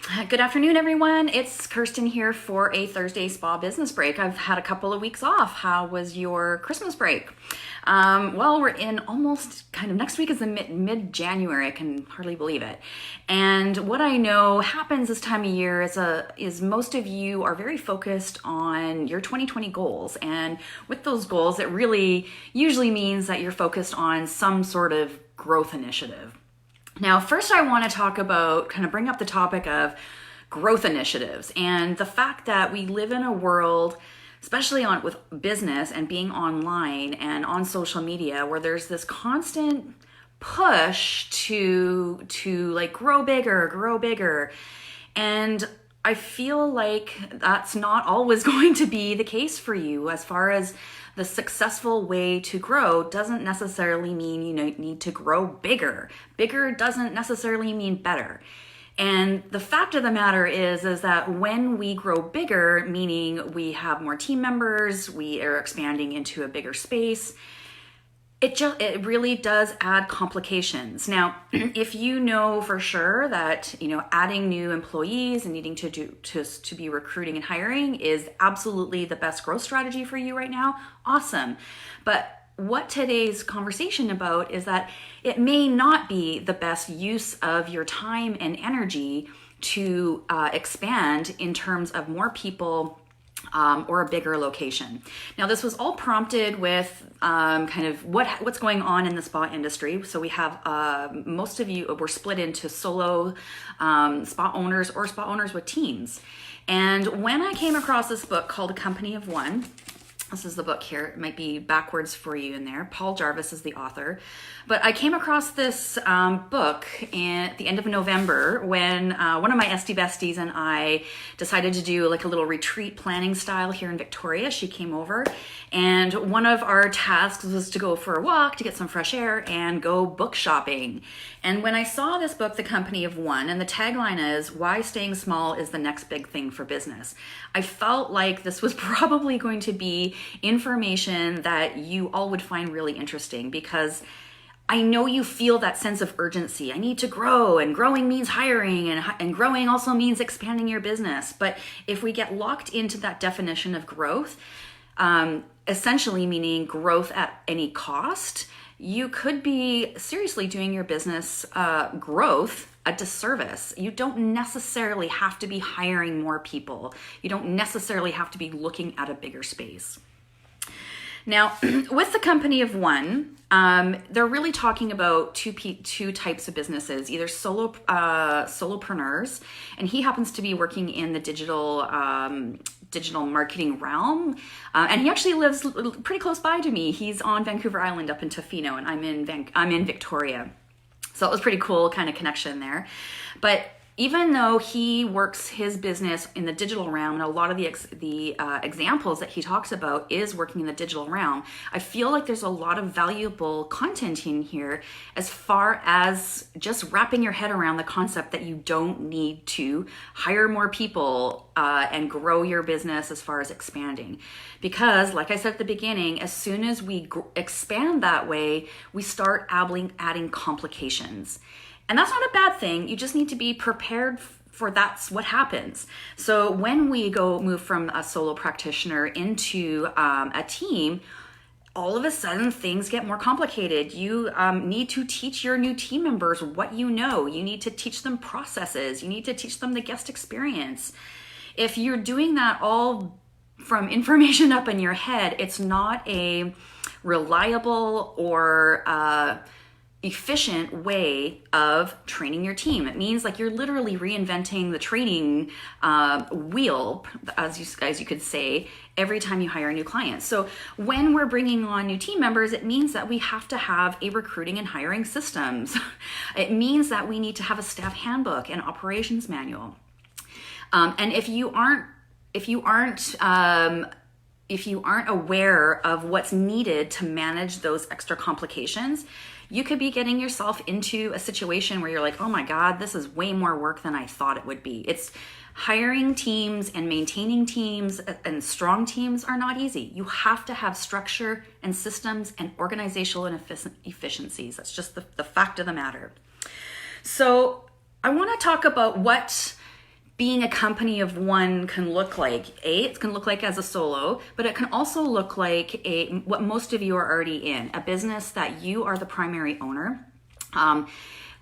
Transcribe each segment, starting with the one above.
Good afternoon, everyone. It's Kirsten here for a Thursday spa business break. I've had a couple of weeks off. How was your Christmas break? Well, we're in almost next week is the mid-January. I can hardly believe it. And what I know happens this time of year is most of you are very focused on your 2020 goals. And with those goals, it really usually means that you're focused on some sort of growth initiative. Now, first I want to talk about, bring up the topic of growth initiatives and the fact that we live in a world, especially with business and being online and on social media, where there's this constant push to grow bigger. And I feel like that's not always going to be the case for you. As far as the successful way to grow doesn't necessarily mean you need to grow bigger. Bigger doesn't necessarily mean better. And the fact of the matter is that when we grow bigger, meaning we have more team members, we are expanding into a bigger space, it really does add complications. Now, if you know for sure that adding new employees and needing to be recruiting and hiring is absolutely the best growth strategy for you right now, awesome. But what today's conversation about is that it may not be the best use of your time and energy to expand in terms of more people or a bigger location. Now, this was all prompted with what's going on in the spa industry. So we have most of you were split into solo spa owners or spa owners with teams. And when I came across this book called A Company of One, this is the book here. It might be backwards for you in there. Paul Jarvis is the author. But I came across this book at the end of November when one of my SD besties and I decided to do like a little retreat planning style here in Victoria. She came over and one of our tasks was to go for a walk to get some fresh air and go book shopping. And when I saw this book, The Company of One, and the tagline is, "Why Staying Small is the Next Big Thing for Business," I felt like this was probably going to be information that you all would find really interesting, because I know you feel that sense of urgency. I need to grow, and growing means hiring, and growing also means expanding your business. But if we get locked into that definition of growth, essentially meaning growth at any cost, you could be seriously doing your business growth a disservice. You don't necessarily have to be hiring more people. You don't necessarily have to be looking at a bigger space. Now, with The Company of One, they're really talking about two types of businesses, either solopreneurs, and he happens to be working in the digital marketing realm, and he actually lives pretty close by to me. He's on Vancouver Island up in Tofino, and I'm in Victoria. So it was pretty cool kind of connection there. But even though he works his business in the digital realm, and a lot of the examples that he talks about is working in the digital realm, I feel like there's a lot of valuable content in here as far as just wrapping your head around the concept that you don't need to hire more people and grow your business as far as expanding. Because, like I said at the beginning, as soon as we expand that way, we start adding complications. And that's not a bad thing. You just need to be prepared for that's what happens. So when we move from a solo practitioner into a team, all of a sudden things get more complicated. You need to teach your new team members what you know. You need to teach them processes. You need to teach them the guest experience. If you're doing that all from information up in your head, it's not a reliable or efficient way of training your team. It means like you're literally reinventing the training wheel, as you could say, every time you hire a new client. So when we're bringing on new team members, it means that we have to have a recruiting and hiring systems. It means that we need to have a staff handbook and operations manual. And if you aren't aware of what's needed to manage those extra complications, you could be getting yourself into a situation where you're like, oh my God, this is way more work than I thought it would be. It's hiring teams and maintaining teams and strong teams are not easy. You have to have structure and systems and organizational and efficiencies. That's just the fact of the matter. So I want to talk about what being a company of one can look like. It can look like as a solo, but it can also look like what most of you are already in, a business that you are the primary owner.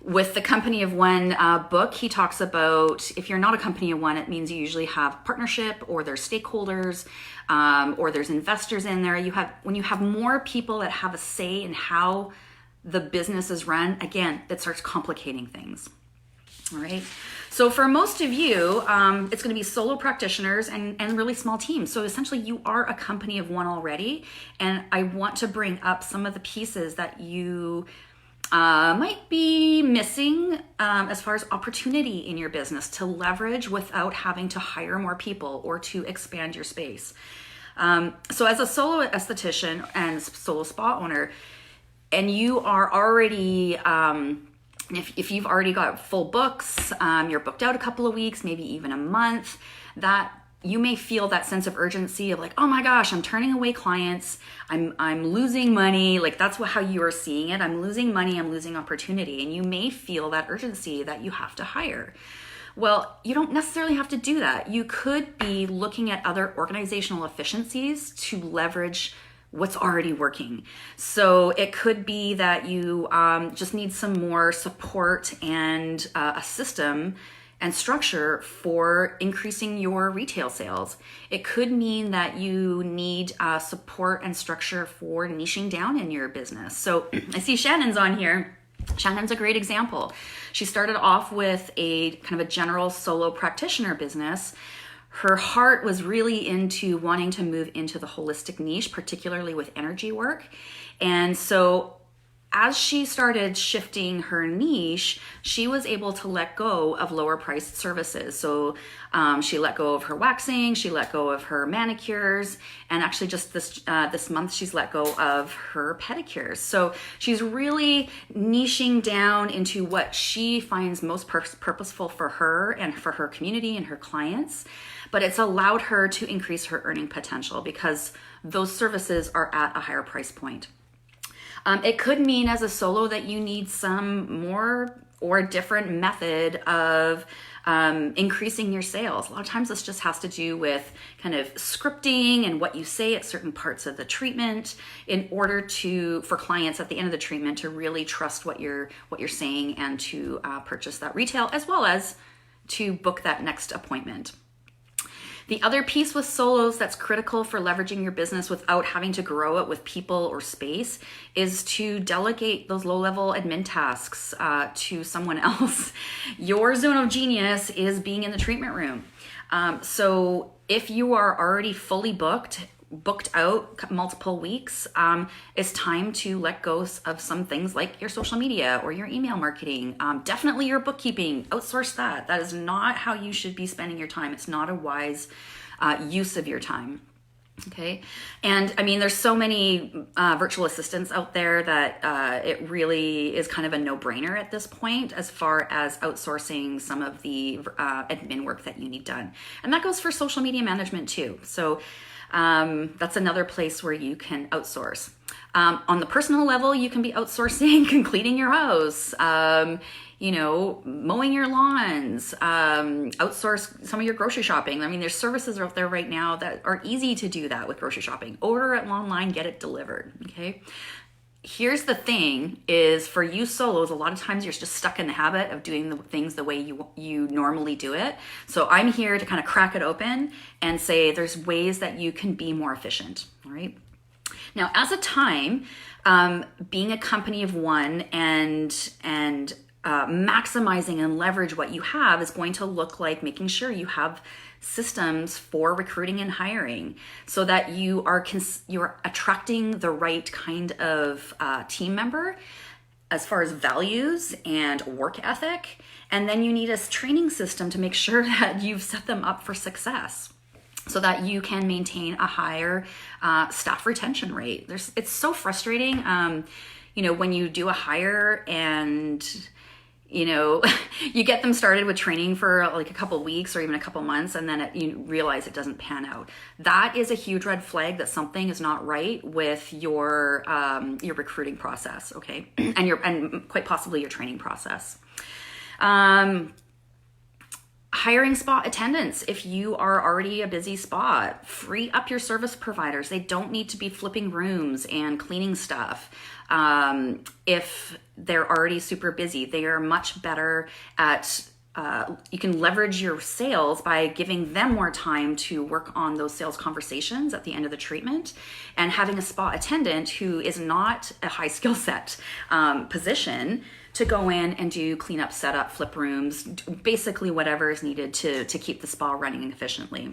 With the company of one book, he talks about if you're not a company of one, it means you usually have partnership or there's stakeholders or there's investors in there. When you have more people that have a say in how the business is run, again, that starts complicating things. All right. So for most of you, it's going to be solo practitioners and really small teams. So essentially you are a company of one already. And I want to bring up some of the pieces that you might be missing as far as opportunity in your business to leverage without having to hire more people or to expand your space. So as a solo esthetician and solo spa owner, and you are already... If you've already got full books, you're booked out a couple of weeks, maybe even a month, that you may feel that sense of urgency of like, oh my gosh, I'm turning away clients, I'm losing money. Like that's how you are seeing it. I'm losing money, I'm losing opportunity. And you may feel that urgency that you have to hire. Well, you don't necessarily have to do that. You could be looking at other organizational efficiencies to leverage what's already working. So it could be that you just need some more support and a system and structure for increasing your retail sales. It could mean that you need support and structure for niching down in your business. So I see Shannon's on here. Shannon's a great example. She started off with a kind of a general solo practitioner business. Her heart was really into wanting to move into the holistic niche, particularly with energy work. And so as she started shifting her niche, she was able to let go of lower priced services. So she let go of her waxing, she let go of her manicures, and actually just this month she's let go of her pedicures. So she's really niching down into what she finds most purposeful for her and for her community and her clients. But it's allowed her to increase her earning potential because those services are at a higher price point. It could mean as a solo that you need some more or different method of increasing your sales. A lot of times this just has to do with kind of scripting and what you say at certain parts of the treatment in order for clients at the end of the treatment to really trust what you're saying and to purchase that retail as well as to book that next appointment. The other piece with solos that's critical for leveraging your business without having to grow it with people or space is to delegate those low-level admin tasks to someone else. Your zone of genius is being in the treatment room. So if you are already fully booked out multiple weeks, it's time to let go of some things like your social media or your email marketing. Definitely your bookkeeping, outsource that. That is not how you should be spending your time. It's not a wise use of your time. Okay. And I mean, there's so many virtual assistants out there that it really is kind of a no-brainer at this point as far as outsourcing some of the admin work that you need done. And that goes for social media management too. So that's another place where you can outsource. On the personal level, you can be outsourcing cleaning your house, mowing your lawns, outsource some of your grocery shopping. I mean, there's services out there right now that are easy to do that with grocery shopping. Order it online, get it delivered, okay? Here's the thing is for you solos, a lot of times you're just stuck in the habit of doing the things the way you normally do it. So I'm here to kind of crack it open and say there's ways that you can be more efficient, all right? Now, as a time, being a company of one and maximizing and leverage what you have is going to look like making sure you have systems for recruiting and hiring so that you're attracting the right kind of team member as far as values and work ethic. And then you need a training system to make sure that you've set them up for success so that you can maintain a higher staff retention rate. It's so frustrating, when you do a hire and you get them started with training for like a couple of weeks or even a couple months, and then you realize it doesn't pan out. That is a huge red flag that something is not right with your recruiting process, okay, and quite possibly your training process. Hiring spa attendants. If you are already a busy spa, free up your service providers. They don't need to be flipping rooms and cleaning stuff. If they're already super busy, they are much better at you can leverage your sales by giving them more time to work on those sales conversations at the end of the treatment, and having a spa attendant who is not a high skill set position to go in and do cleanup, setup, flip rooms, basically whatever is needed to keep the spa running efficiently.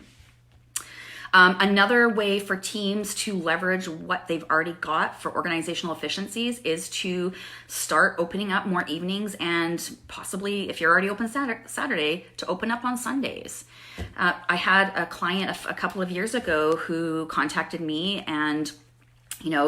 Another way for teams to leverage what they've already got for organizational efficiencies is to start opening up more evenings, and possibly, if you're already open Saturday, to open up on Sundays. I had a client a couple of years ago who contacted me, and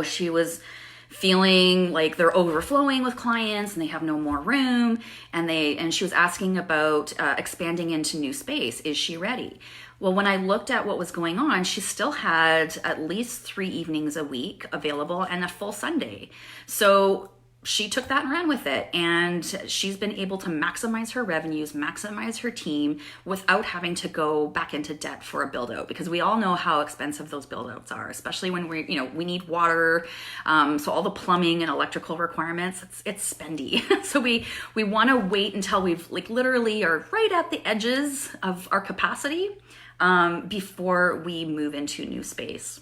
she was feeling like they're overflowing with clients and they have no more room, and she was asking about expanding into new space. Is she ready? Well, when I looked at what was going on, she still had at least 3 evenings a week available and a full Sunday. So she took that and ran with it, and she's been able to maximize her revenues, maximize her team without having to go back into debt for a build out, because we all know how expensive those build outs are, especially when we need water. So all the plumbing and electrical requirements, it's spendy. So we want to wait until we've literally are right at the edges of our capacity before we move into new space.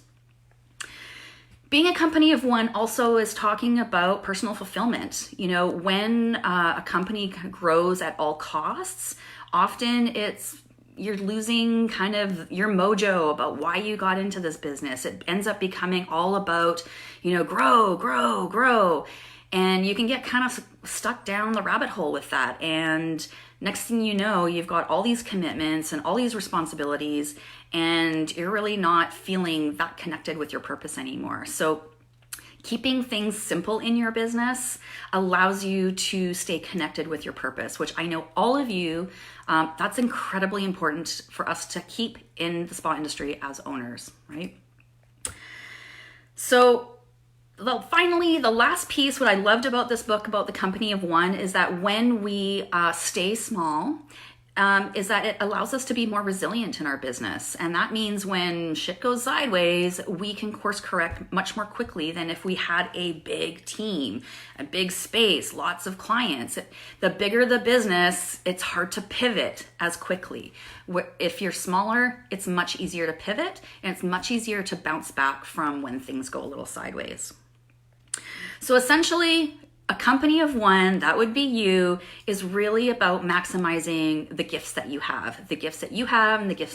Being a company of one also is talking about personal fulfillment. When a company grows at all costs, often you're losing kind of your mojo about why you got into this business. It ends up becoming all about, grow, grow, grow. And you can get kind of stuck down the rabbit hole with that. And next thing you know, you've got all these commitments and all these responsibilities, and you're really not feeling that connected with your purpose anymore. So keeping things simple in your business allows you to stay connected with your purpose, which I know all of you, that's incredibly important for us to keep in the spa industry as owners, right? So finally, the last piece, what I loved about this book, about the company of one, is that when we stay small, is that it allows us to be more resilient in our business. And that means when shit goes sideways, we can course correct much more quickly than if we had a big team, a big space, lots of clients. The bigger the business, it's hard to pivot as quickly. If you're smaller, it's much easier to pivot, and it's much easier to bounce back from when things go a little sideways. So essentially, a company of one, that would be you, is really about maximizing the gifts that you have and the gifts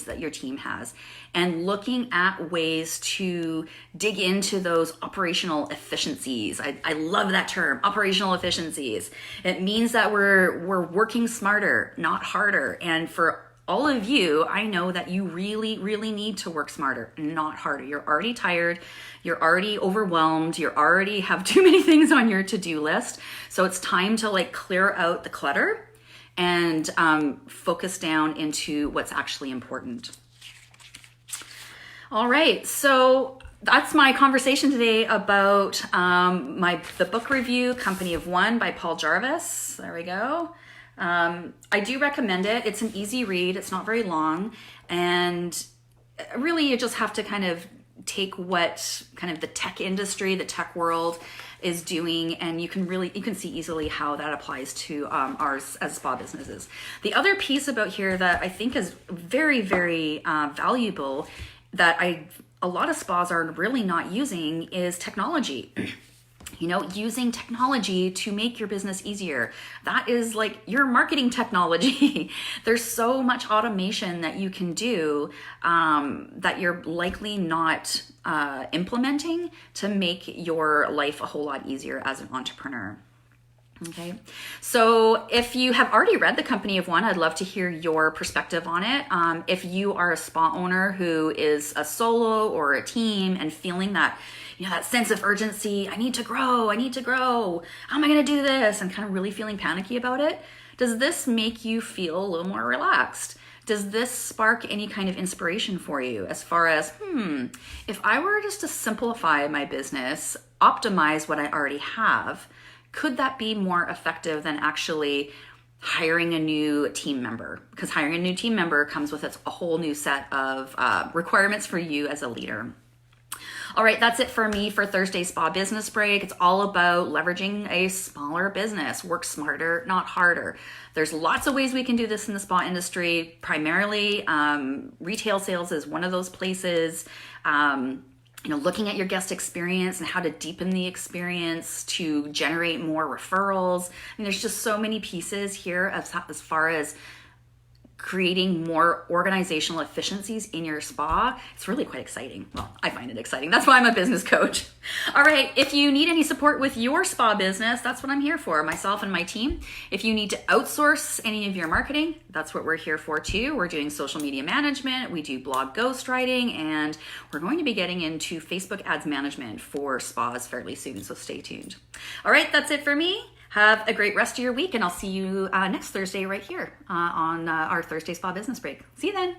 that your team has, and looking at ways to dig into those operational efficiencies. I love that term, operational efficiencies. It means that we're working smarter, not harder. And for all of you, I know that you really, really need to work smarter, not harder. You're already tired. You're already overwhelmed. You already have too many things on your to-do list. So it's time to clear out the clutter and focus down into what's actually important. All right. So that's my conversation today about the book review, Company of One by Paul Jarvis. There we go. I do recommend it. It's an easy read. It's not very long. And really, you just have to kind of take what kind of the tech industry, the tech world is doing, and you can see easily how that applies to ours as spa businesses. The other piece about here that I think is very, very valuable that a lot of spas are really not using is technology. Using technology to make your business easier. That is your marketing technology. There's so much automation that you can do that you're likely not implementing to make your life a whole lot easier as an entrepreneur. Okay, so if you have already read The Company of One, I'd love to hear your perspective on it. If you are a spa owner who is a solo or a team and feeling that, that sense of urgency, I need to grow, how am I going to do this? And kind of really feeling panicky about it. Does this make you feel a little more relaxed? Does this spark any kind of inspiration for you as far as, if I were just to simplify my business, optimize what I already have, could that be more effective than actually hiring a new team member, because hiring a new team member comes with a whole new set of requirements for you as a leader. All right, that's it for me for Thursday Spa Business Break. It's all about leveraging a smaller business. Work smarter, not harder. There's lots of ways we can do this in the spa industry. Primarily, retail sales is one of those places. Looking at your guest experience and how to deepen the experience to generate more referrals. There's just so many pieces here as far as creating more organizational efficiencies in your spa. It's really quite exciting. Well, I find it exciting. That's why I'm a business coach. All right, if you need any support with your spa business, that's what I'm here for, myself and my team. If you need to outsource any of your marketing, that's what we're here for too. We're doing social media management, we do blog ghostwriting, and we're going to be getting into Facebook ads management for spas fairly soon, so stay tuned. All right, that's it for me. Have a great rest of your week, and I'll see you next Thursday right here on our Thursday Spa Business Break. See you then.